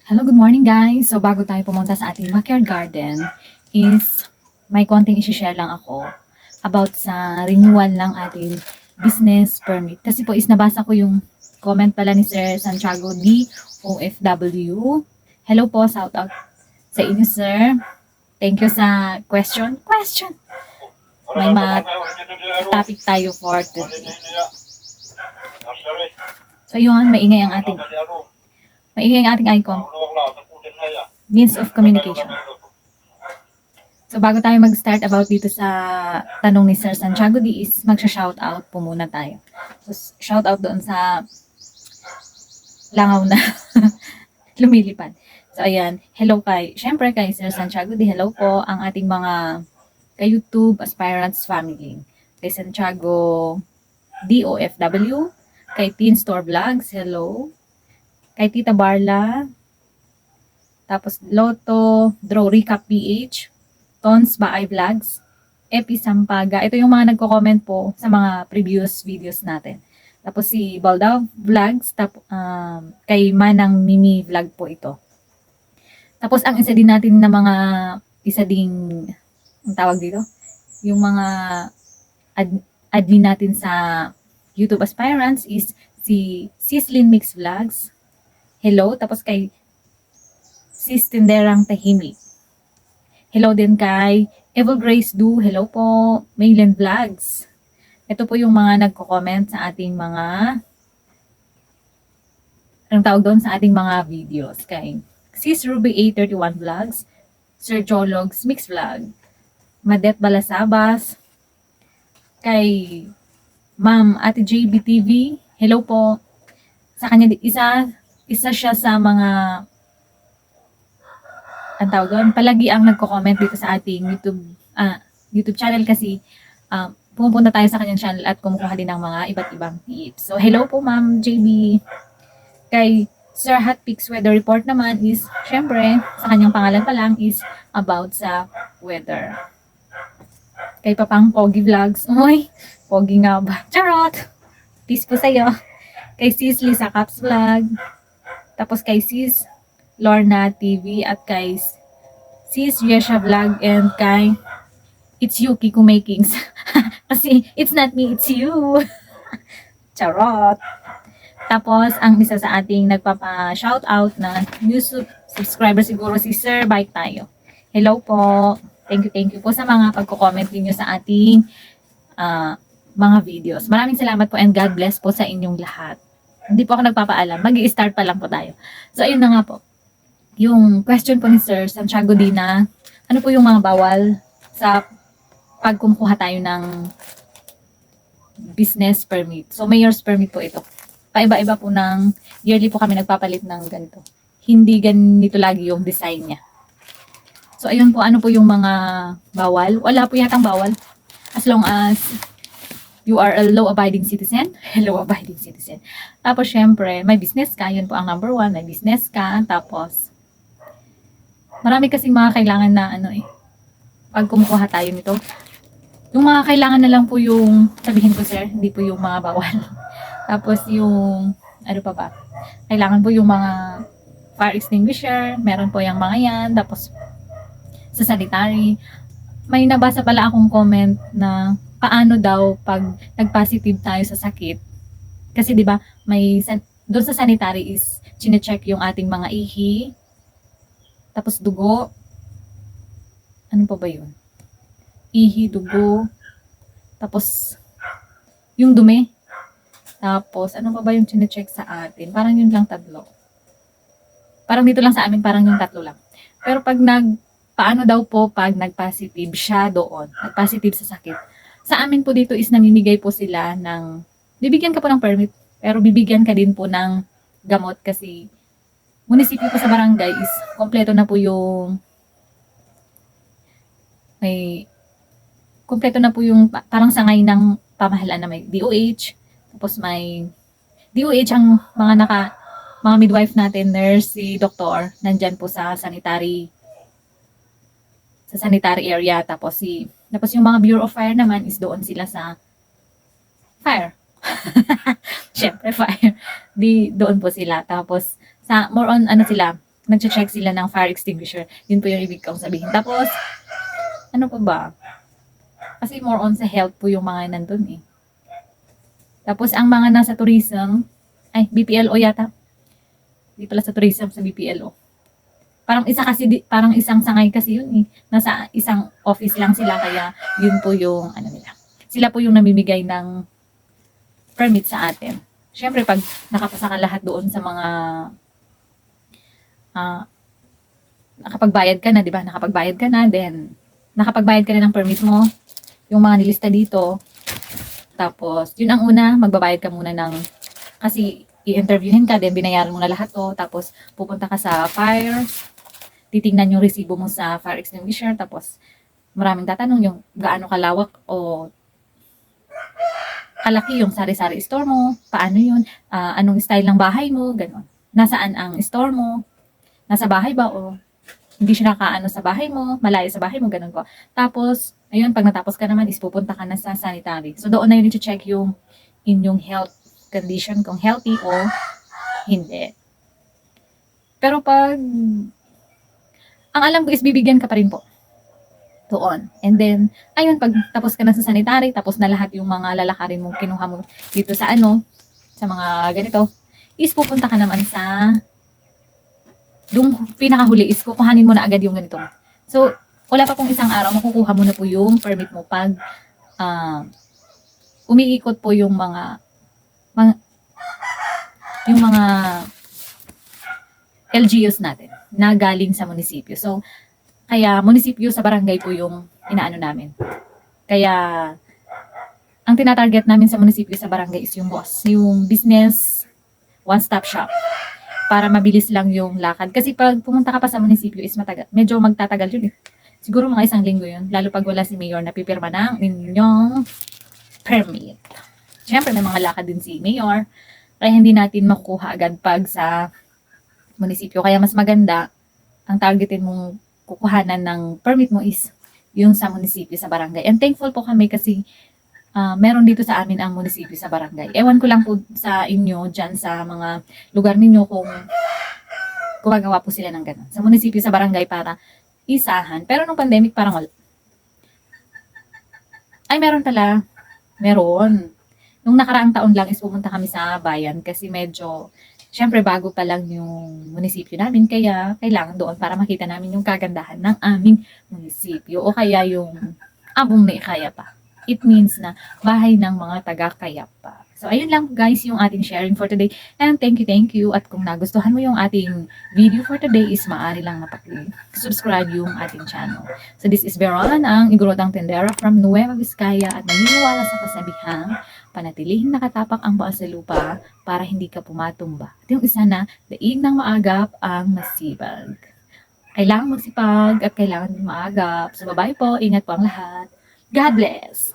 Hello, good morning guys. So bago tayo pumunta sa ating backyard garden is may konting i-share lang ako about sa renewal ng ating business permit. Kasi po is nabasa ko yung comment pala ni Sir Santiago D. OFW. Hello po, shout out sa inyo sir. Thank you sa question. May topic tayo for today. So yun, maingay ang ating icon. Means of communication. So bago tayo mag-start about dito sa tanong ni Sir Santiago D is magsha-shoutout po muna tayo. So shoutout doon sa langaw na lumilipad. So ayan, hello syempre kay Sir Santiago D, hello po ang ating mga ka-YouTube aspirants family. Kay Santiago DOFW, kay Teen Store Vlogs, hello. Kay Tita Barla, tapos Lotto, Draw Recap PH, Tons Baay Vlogs, Epi Sampaga. Ito yung mga nagko-comment po sa mga previous videos natin. Tapos si Baldaw Vlogs, kay Manang Mimi Vlog po ito. Tapos ang isa din natin na mga, ang tawag dito, yung mga admin natin sa YouTube aspirants is si Sislin Mix Vlogs. Hello. Tapos kay Sis Tinderang Tahimik. Hello din kay Evil Grace Du. Hello po. Maylen Vlogs. Ito po yung mga nagko-comment sa ating mga anong tawag doon sa ating mga videos. Kay Sis Ruby A31 Vlogs, Sir Jologs Mix Vlog, Madet Balasabas, kay Ma'am Ate JB TV. Hello po. Sa kanya isa siya sa mga ang tawag doon, palagi ang nagko-comment dito sa ating YouTube channel kasi pumupunta tayo sa kanyang channel at kumukuha din ng mga iba't ibang tips. So, hello po Ma'am JB. Kay Sir Hot Picks Weather Report naman is, syempre, sa kanyang pangalan pa lang is about sa weather. Kay Papang Pogi Vlogs, uy, Pogi nga ba? Charot! Peace po sa'yo. Kay Sis Lisa Caps Vlog. Tapos kay Sis Lorna TV at kay Sis Yesha Vlog and kay It's You Kiko Makings. Kasi it's not me, it's you. Charot. Tapos ang isa sa ating nagpapa-shoutout na new subscriber siguro si Sir Bike Tayo. Hello po. Thank you po sa mga pagko-comment niyo sa ating mga videos. Maraming salamat po and God bless po sa inyong lahat. Hindi po ako nagpapaalam. Mag-i-start pa lang po tayo. So ayun na nga po. Yung question po ni Sir Santiago Dina, ano po yung mga bawal sa pagkumukuha tayo ng business permit. So, mayor's permit po ito. Paiba-iba po ng, yearly po kami nagpapalit ng ganito. Hindi ganito lagi yung design niya. So, ayun po, ano po yung mga bawal? Wala po yatang bawal. As long as you are a law-abiding citizen. Law-abiding citizen. Tapos, syempre, may business ka. Yun po ang number one. May business ka. Tapos, marami kasing mga kailangan na pag kumukuha tayo nito. Yung mga kailangan na lang po yung, sabihin ko sir, hindi po yung mga bawal. Tapos yung, ano pa ba? Kailangan po yung mga fire extinguisher, meron po yung mga yan. Tapos sa sanitary, may nabasa pala akong comment na paano daw pag nag-positive tayo sa sakit. Kasi 'di ba, may doon sa sanitary is chine-check yung ating mga ihi, tapos dugo. Ano pa ba yun? Ihi, dugo. Tapos yung dumi. Tapos ano pa ba yung chine-check sa atin? Parang yun lang tatlo. Parang dito lang sa amin, parang yung tatlo lang. Pero pag paano daw po pag nag-positive siya doon, nag-positive sa sakit. Sa amin po dito is namimigay po sila ng, bibigyan ka po ng permit, pero bibigyan ka din po ng gamot kasi munisipyo po sa barangay is kompleto na po yung kompleto na po yung parang sangay ng pamahalaan na may DOH, tapos may DOH ang mga midwife natin, nurse, si doktor, nandyan po sa sanitary area, tapos yung mga Bureau of Fire naman is doon sila sa fire. Syempre fire. Doon po sila. Tapos more on sila, nagche-check sila ng fire extinguisher. Yun po yung ibig kong sabihin. Tapos, ano pa ba? Kasi more on sa health po yung mga nandun eh. Tapos, ang mga nasa tourism, ay, BPLO yata. Hindi pala sa tourism, sa BPLO. Parang isa kasi, parang isang sangay kasi yun eh. Nasa isang office lang sila, kaya yun po yung, ano nila. Sila po yung namimigay ng permit sa atin. Siyempre, pag nakapasa ka lahat doon sa mga nakapagbayad ka na, di ba? Nakapagbayad ka na, then nakapagbayad ka na ng permit mo, yung mga nilista dito. Tapos, yun ang una, magbabayad ka muna ng, kasi i-interviewin ka, then binayaran mo na lahat to. Tapos, pupunta ka sa fire, titingnan yung resibo mo sa fire extinguisher, tapos maraming tatanong yung gaano kalawak o kalaki yung sari-sari store mo, paano yun, anong style ng bahay mo, gano'n. Nasaan ang store mo, nasa bahay ba o hindi siya nakaano sa bahay mo, malayo sa bahay mo, ganun ko. Tapos, ayun, pag natapos ka naman, is pupunta ka na sa sanitary. So, doon na yun i-check yung inyong health condition, kung healthy o hindi. Pero pag, ang alam ko is bibigyan ka pa rin po doon. And then, ayun, pag tapos ka na sa sanitary, tapos na lahat yung mga lalakarin mo, kinuha mo dito sa ano, sa mga ganito, is pupunta ka naman sa yung pinakahuli is kukuhanin mo na agad yung ganito. So, wala pa pong isang araw, makukuha mo na po yung permit mo pag umiikot po yung mga LGUs natin na galing sa munisipyo. So, kaya munisipyo sa barangay po yung inaano namin. Kaya, ang tinatarget namin sa munisipyo sa barangay is yung boss, yung business one-stop shop, para mabilis lang yung lakad. Kasi pag pumunta ka pa sa munisipyo is matagal, medyo magtatagal yun eh. Siguro mga 1 linggo yun, lalo pag wala si mayor na pipirma ng inyong permit. Siyempre may mga lakad din si mayor, kaya hindi natin makukuha agad pag sa munisipyo. Kaya mas maganda, ang targetin mong kukuhanan ng permit mo is yung sa munisipyo, sa barangay. And thankful po kami kasi meron dito sa amin ang munisipyo sa barangay. Ewan ko lang po sa inyo, dyan sa mga lugar ninyo kung gumagawa po sila ng ganun. Sa munisipyo sa barangay para isahan. Pero nung pandemic parang wala. Ay, meron pala. Meron. Nung nakaraang taon lang is pumunta kami sa bayan kasi medyo, syempre bago pa lang yung munisipyo namin, kaya kailangan doon para makita namin yung kagandahan ng aming munisipyo o kaya yung abong na ikaya pa. It means na bahay ng mga taga-Kayapa. So, ayun lang guys yung ating sharing for today. And thank you. At kung nagustuhan mo yung ating video for today is maaari lang subscribe yung ating channel. So, this is Veron, ang igorotang tendera from Nueva Vizcaya at naniniwala sa kasabihang panatilihing nakatapak ang paa sa lupa para hindi ka pumatumba. At yung isa na, daig ng maagap ang masibag. Kailangan magsipag at kailangan din maagap. So, bye-bye po. Ingat po ang lahat. God bless!